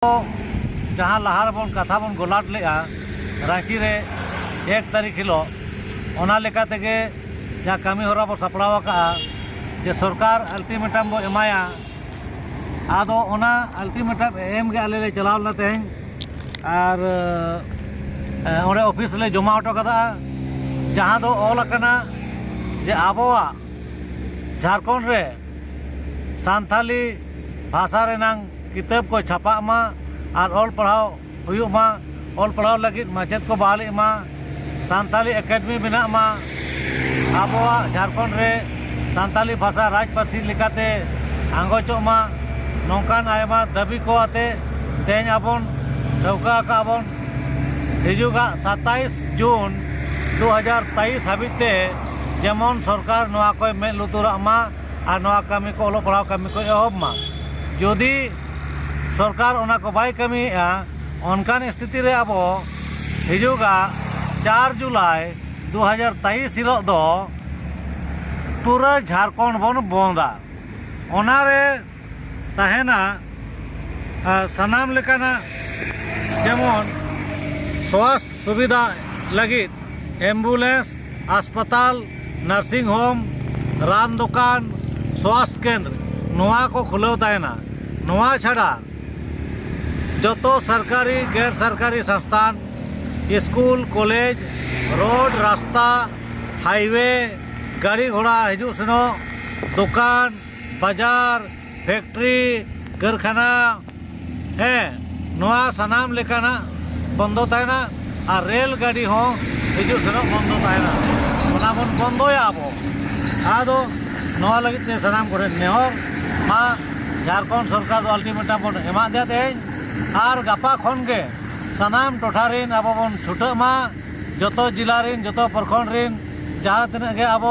जहाँ लहार बन कथा बन गोलाट लेगा रांची रे 1 तारीख हिलो ओना लेका तेगे जहाँ कमी होरा बो सपड़ाव का जे सरकार अल्टीमेटम बो एमाया आदो ओना अल्टीमेटम एम गे आले ले चलाव ना तेहन और ओरे ऑफिस ले जमा हटो कदा जहाँ दो ऑल कना जे आबोआ झारखंड रे सांथाली भाषा रेनांग किताब को छापा मा और ऑल पढ़ाओ हुयुग मा ऑल पढ़ाओ लगी माचेद को बहाली मा सांथाली एकेडमी बना मा आबोआ झारखंड रे सांथाली भाषा राज पार्सी लेकाते आंगोचो मा नौकान आयमा दाबी को आते तेज आबन ठौका का आबन हिजुगा 27 जून 2023 हाबिते जेमन सरकार नोआ को में लुतुरा मा और नोआ कमी को ओलो पढ़ाओ कमी को एहब मा जदि सरकार ओना को बाय कमी अनकान स्थिति रे अब हिजुगा 4 जुलाई 2023 हिलो दो पूरा झारखंड बन बंदा ओनारे तहेना सनाम लेकाना जेमन स्वास्थ्य सुविधा लगी एम्बुलेंस अस्पताल नर्सिंग होम रान दुकान स्वास्थ्य केंद्र नोआ को खुलव तायना नोआ छड़ा जो सरकारी गैर सरकारी संस्थान स्कूल कॉलेज रोड रास्ता हाईवे गाड़ी घोड़ा हजू सेनो दुकान बाजार फैक्ट्री कारखाना है नोआ सनाम लेकाना बंदो तायना और रेल गाड़ी हो हजू सेनो बंदो तायना ओना बन बंदोया अब आदो नोआ लगित ते सनाम करे नेहर मा झारखंड सरकार दो अल्टीमेटम बन एमा देते और गापा खन के सनाम टोठारिन अब बन छुटा मा जतो जिला रिन जतो प्रखंड रिन जहाँ तिना के अब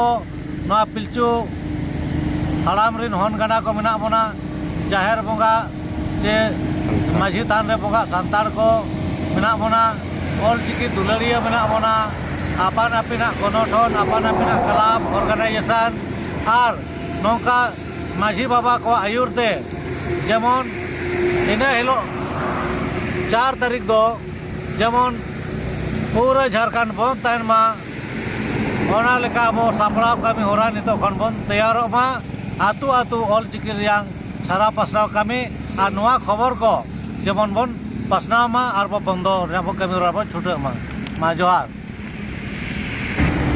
नोआ पिलचू हड़ाम रिन हन गाना को मेना बना जाहेर बंगा जे माझी थान रे बंगा सांतार को मेना बना ऑलचिकी दुलारिया मेना बना आपान आपिना गणठन आपान आपिना क्लाब ऑर्गेनाइजेशन और नौका माझी बाबा को आयुरते जेमन इन हिलो 4 तारीख दो जेमन पूरा झारखंड बंद तहन मा ओना लेका अब सापड़ाव कमी होरा नितो खन बन तैयारो मा आतु आतु ऑलचिकी रियांग सारा पासनाव कमी और नोआ खबर को जेमन बन पासनाव मा और बो बंदो रेबो कमी होरा बो छुटे मा जोहार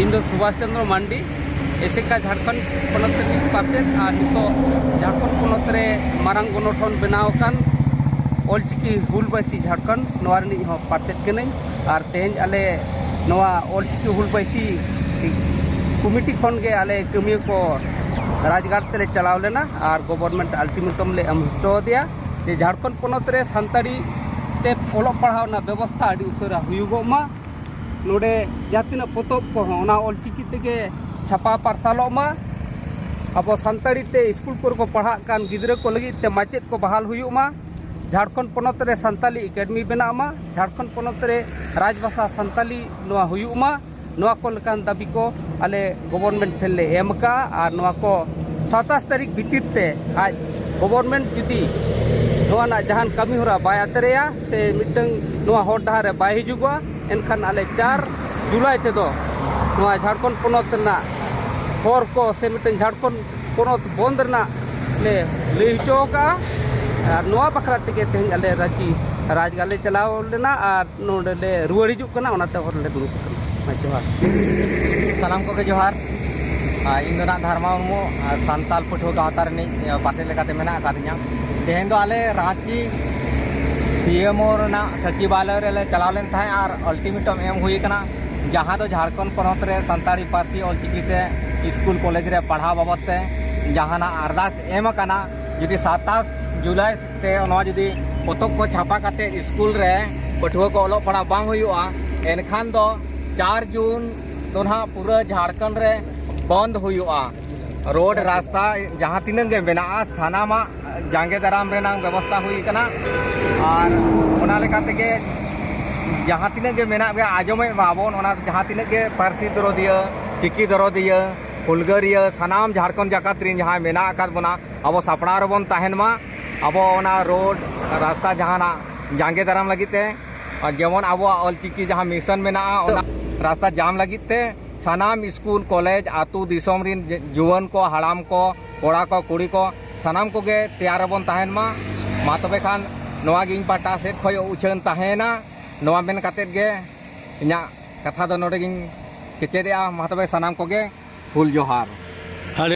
इंदो सुभाष चंद्र मांडी एसेका झारखंड पनत पार्सेट और नितो झारखंड पनत रे मारंग गणठन बनाव कान ऑलचिकी हुलबासी झारखंड नोआ रनी हो पार्सेट कने और तेज आले नोआ ऑलचिकी हुलबासी कमिटी खन के आले कमी को राजगार तेले चलाव लेना और गवर्नमेंट अल्टीमेटम ले अमतो दिया जे झारखंड पनत रे संताड़ी ते ओलो पढ़ाव ना व्यवस्था अड़ी उसरा हुयुगो मा नोडे जातिना पोतोब को होना ऑलचिकी तेगे छापा पारसालो मा अब संताड़ी ते स्कूल को पढ़ा कान गिद्रा को लगी ते माचेद को बहाल हुयुग मा झारखंड पनत रे संताली एकेडमी बना मा झारखंड पनत रे राजभाषा संताली नोआ हुयुग मा नोआ को लकान दाबी को आले गवर्नमेंट ठेले एमका और नोआ को 27 तारीख भीतर ते आज गवर्नमेंट जुदी नोआ ना जहान कमी होरा बाय अतरेया से मिटंग नोआ हर डहार बाय हिजुगवा एनखान आले 4 जुलाई ते दो नोआ झारखंड पनत ना हर को से मिटंग झारखंड पनत बंद ना ले हचो का और नोआ बखरा तेगे तेहन आले राजगाले चलाव लेना और नोडे ले रुवाड़ हिजुग कना ओनाते हर ले दुरुब कना जोहार सानाम को जोहार इन दो ना धर्मा मुर्मू सांताल पठुआ गाँवता रनी पासे लेकाते मेना अकादिया तेहन दो आले रांची सीएमओ ना सचिवालय रे चलाव लेन थाय और अल्टीमेटम एम हुई कना जहाँ तो झारखंड पनत रे संताड़ी पार्सी ऑलचिकी ते स्कूल कॉलेज रे पढ़ा बाबत ते जहाँ ना अरदास एम कना जुदी 27 जुलाई ते नोआ जुदी पोतोब को छापा काते स्कूल रे पठुआ को ओलो पढ़ा बांग हुयुआ एनखान दो 4 जून तो ना पूरा झारखंड रे बंद हुयुआ रोड रास्ता जहाँ तीन गे मेना सानामा जांगे दाराम रेना व्यवस्था हुई कना और ओना लेका तेगे जहाँ तीन गे मेना गे आजमे बाबन ओना जहाँ तीन गे पार्सी दरोदिया चिकी दरोदिया हुलगरिया सानाम झारखंड जाकात रिन जहाँ मेना आकात बना अब सापड़ा रबन ताहेन मा अब रोड रास्ता जहाँ जांगे दाराम लगे और जेमन अब ऑलचिकी जहाँ मिशन में रास्ता जाम लगे सानाम स्कूल कॉलेज आतु दिसोम रिन जुवान को हड़ाम को कोड़ा को कुड़ी को सानाम को गे तैयार बन तहन मा तबे खान नवा गिंग पाटा सेट खय उछन तहना नवा मेन कातेत गे इना कथा दो नोडे गिंग केचेदे मा तबे सानाम को गे हुल जोहार।